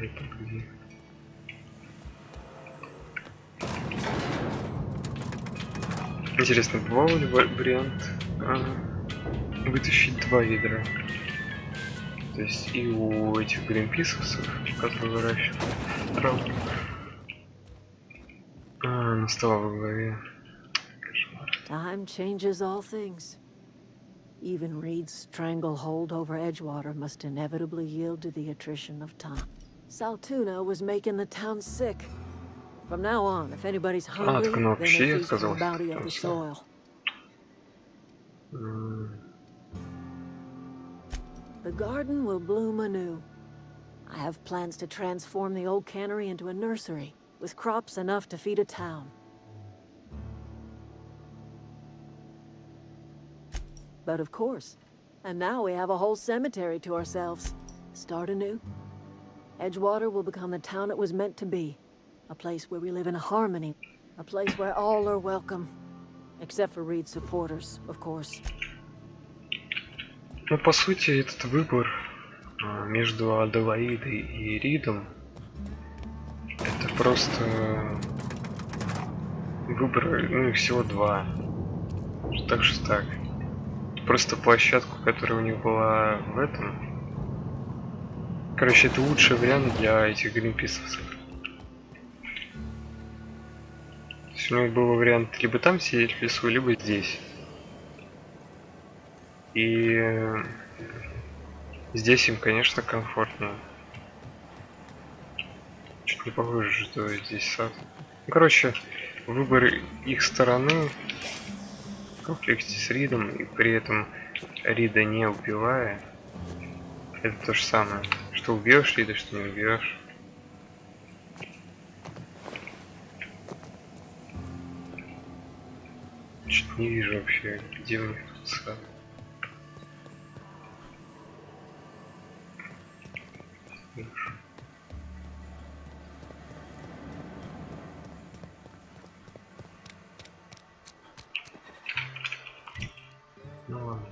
Это где? Интересно, бывал ли вариант вытащить 2 ядра? То есть и у этих гринписовцев, которые выращивают траву. Настала во главе. Time changes all things. Even Reed's stranglehold over Edgewater must inevitably yield to the attrition of time. Saltuna was making the town sick. From now on, if anybody's hungry, then they feast from the bounty of the soil. The garden will bloom anew. I have plans to transform the old cannery into a nursery, with crops enough to feed a town. But of course, and now we have a whole cemetery to ourselves. Start anew. Edgewater will become the town it was meant to be. A place where we live in harmony. A place where all are welcome. Except for Reed's supporters, of course. Ну, по сути, этот выбор между Аделаидой и Ридом это просто выбор, ну, их всего 2. Так что так. Просто площадку, которая у них была в этом, Короче, это лучший вариант для этих гринписовцев. То есть у меня был вариант либо там сидеть в лесу, либо здесь. И здесь им, конечно, комфортнее. Чуть не похоже, что здесь сад. Ну, короче, выбор их стороны в конфликте с Ридом, и при этом Рида не убивая, это то же самое. Что убьешь Рида, что не убьешь. Чуть не вижу вообще, где у них тут сад. Ну ладно.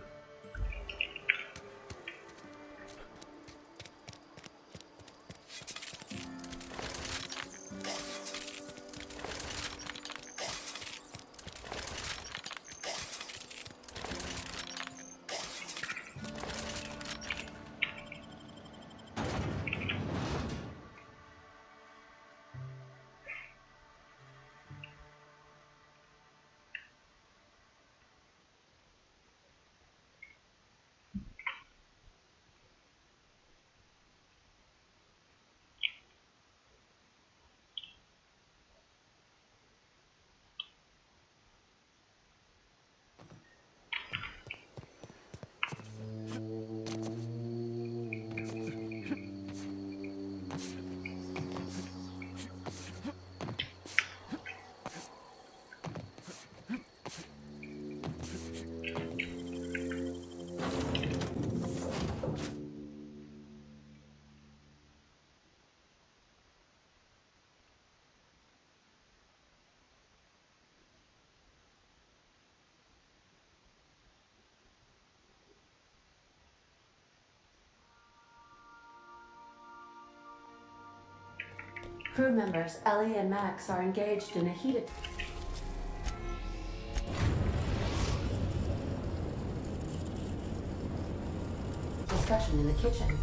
Crew members Ellie and Max are engaged in a heated discussion in the kitchen.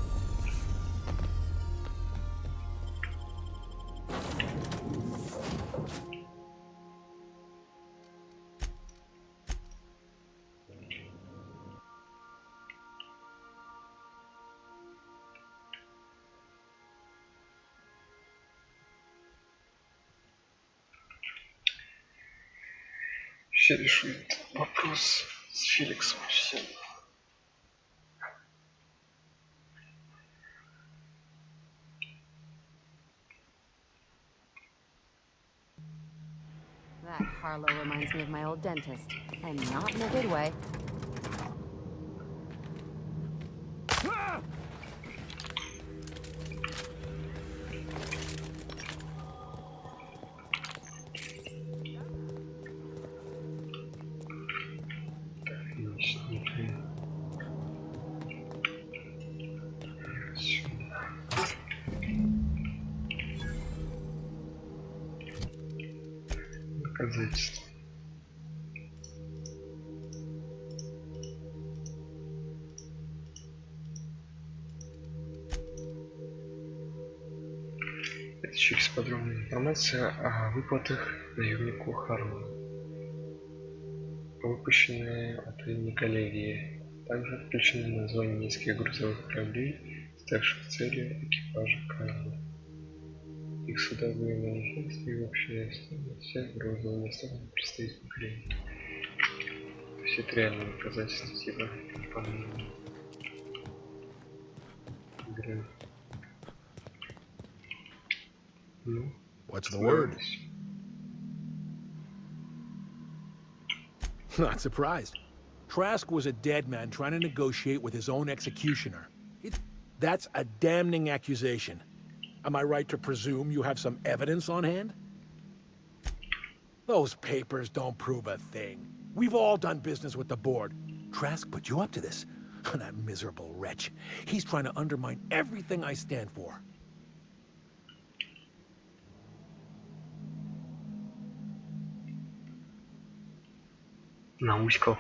Все решу этот вопрос с Феликсом. Все. That Harlow reminds me of my old dentist, and not in a good way. Доказательства. Это через подробная информация о выплатах наемнику Харлоу, выпущенные от имени коллегии. Также включены названия нескольких грузовых кораблей, ставших целью экипажа Карла. Их судовые наличности и общая стоимость всех грузов доставки предстоит покорению. То есть это реальное доказательство типа игры. Ну, What's the word? Not surprised. Trask was a dead man trying to negotiate with his own executioner. That's a damning accusation. Am I right to presume you have some evidence on hand? Those papers don't prove a thing. We've all done business with the board. Trask put you up to this. That miserable wretch. He's trying to undermine everything I stand for. Науськал.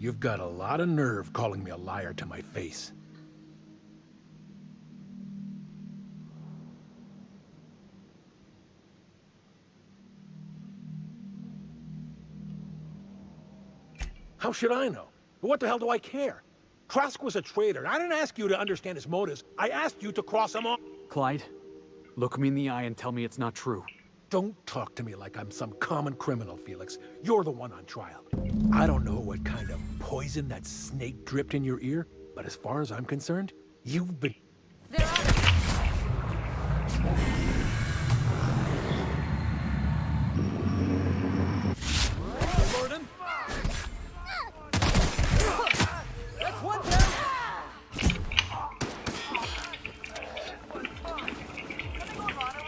You've got a lot of nerve calling me a liar to my face. How should I know? What the hell do I care? Trask was a traitor. I didn't ask you to understand his motives. I asked you to cross him off. Clyde, look me in the eye and tell me it's not true. Don't talk to me like I'm some common criminal, Felix. You're the one on trial. I don't know what kind of poison that snake dripped in your ear, but as far as I'm concerned, you've been...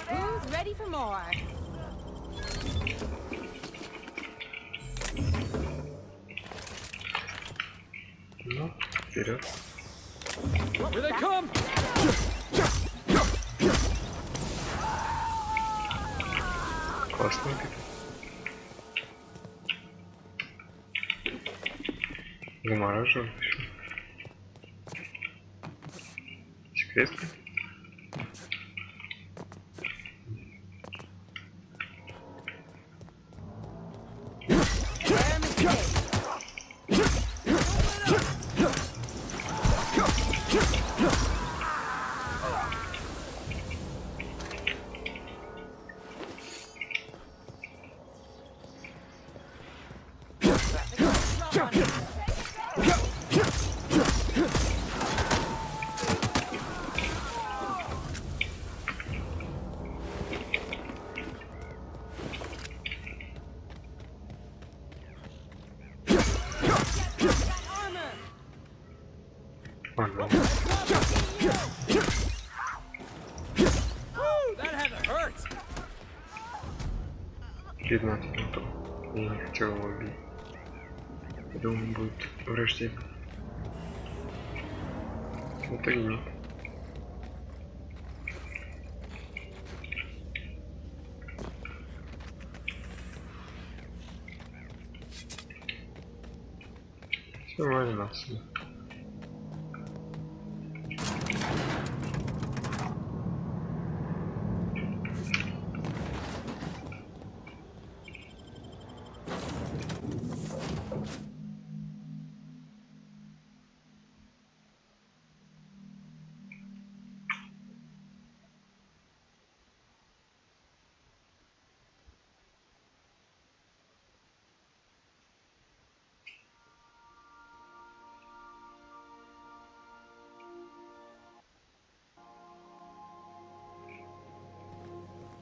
Who's ready for more? Ну, вперед. Here they come! Классненько. Замораживаем еще. Секретно. Ага. Видно, я не хотел его убить. Я думал, он будет враждебен. В итоге нет. Все валим отсюда.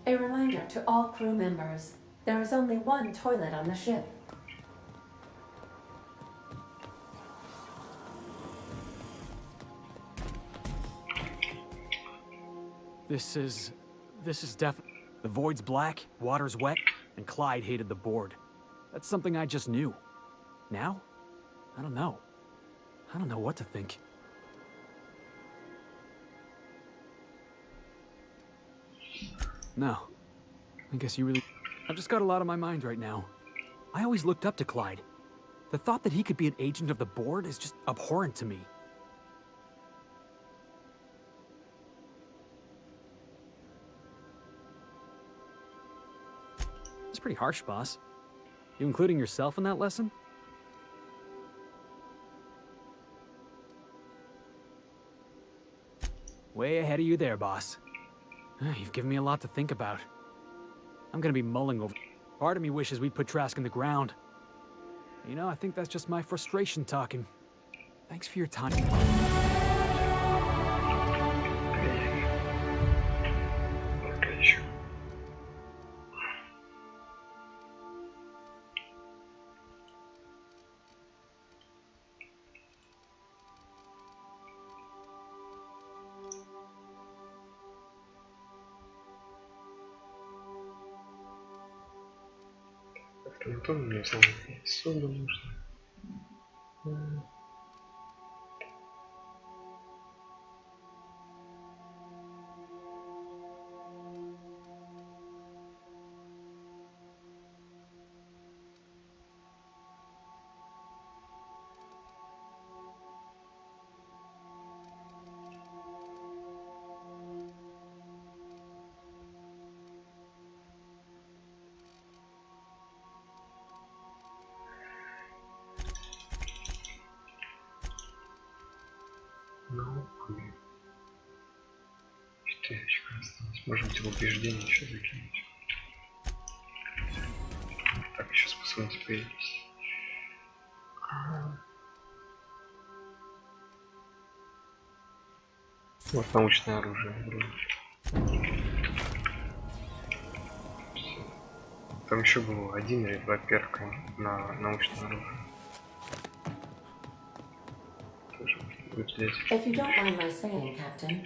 A reminder to all crew members, there is only one toilet on the ship. This is definitely... The void's black, water's wet, and Clyde hated the board. That's something I just knew. Now? I don't know. I don't know what to think. No. I guess you really... I've just got a lot on my mind right now. I always looked up to Clyde. The thought that he could be an agent of the board is just abhorrent to me. It's pretty harsh, boss. You including yourself in that lesson? Way ahead of you there, boss. You've given me a lot to think about. I'm gonna be mulling over. Part of me wishes we'd put Trask in the ground. You know, I think that's just my frustration talking. Thanks for your time. Автоматон мне сам особо нужно. Науку. 4 очка осталось. Можем телоубеждение еще закинуть. Так, еще способности появились. Вот научное оружие. Там еще было 1 или 2 перка на научное оружие. Тоже будет взять. If you don't mind my saying, Captain,